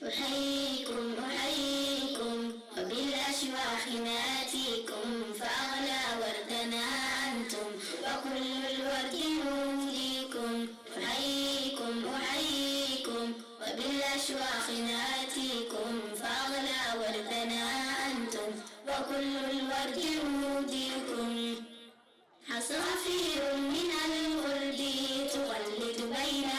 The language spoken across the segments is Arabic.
أحييكم أحييكم وبالأشواق ناتيكم فأغلى وردنا أنتم وكل الورد مهديكم. أحييكم أحييكم وبالأشواق ناتيكم فأغلى وردنا أنتم وكل الورد مهديكم. عصافير من الورد تقلد بين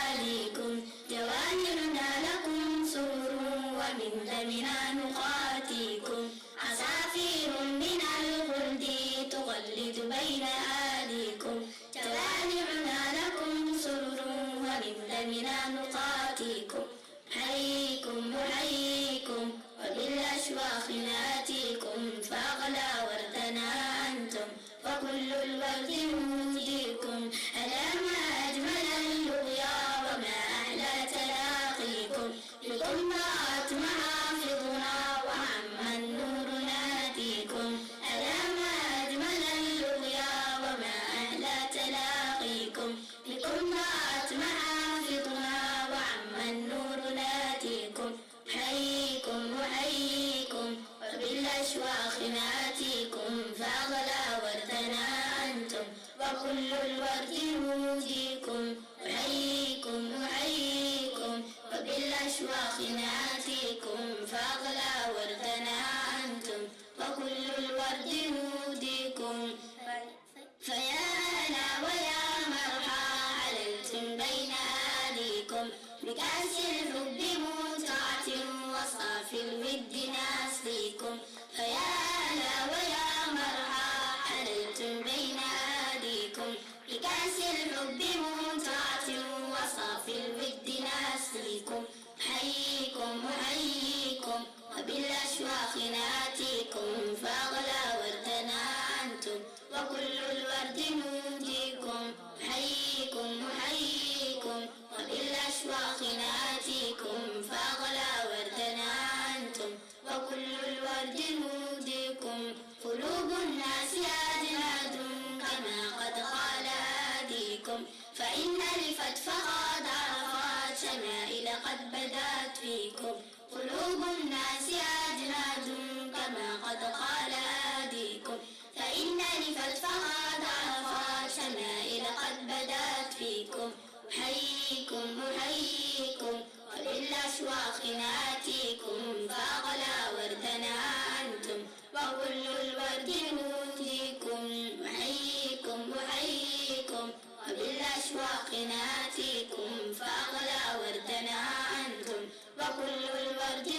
آليكم جوانحنا لكم سرور ومن دمنا نقاتيكم. عصافير من الورد تقلد بين آليكم جوانحنا لكم سرور ومن دمنا نقاتيكم. أحييكم أحييكم وبالأشواق ناتيكم فأغلى وردنا أنتم وكل الورد مهديكم. ألا ما أجمل اللقيا وما أحلى تلاقيكم بكم ضاءت محافظنا وعم النور ناديكم. ألا ما أجمل اللقيا وما أحلى تلاقيكم بكم ضاءت محافظنا وعم النور ناديكم. أحييكم أحييكم وبالأشواق ناتيكم فأغلى وردنا أنتم وكل الورد مهديكم. أحييكم أحييكم وبالأشواق ناتيكم فأغلى وردنا أنتم وكل الورد مهديكم. فيا هلا ويا مرحى حللتم بين آليكم بكأس الحب متعة وصافي الود ناسليكم. فيا هلا ويا مرحى حللتم بين آليكم بكأس الحب متعة وصافي الود ناسليكم. أحييكم أحييكم وبالأشواق ناتيكم فأغلى وردنا أنتم وكل الورد مهديكم. أحييكم أحييكم وبالأشواق ناتيكم فأغلى وردنا أنتم وكل الورد مهديكم. قلوب الناس أجناد كما قد قال هاديكم فإن ألفت فقد عرفت شمائل قد بدات فيكم. قلوب الناس أجناد كما قد قال هاديكم فإن ألفت فقد عرفت شمائل قد بدات فيكم. أحييكم أحييكم وبالأشواق ناتيكم فأغلى وردنا أنتم وكل الورد مهديكم. أحييكم أحييكم وبالأشواق ناتيكم فأغلى وردنا أنتم وكل الورد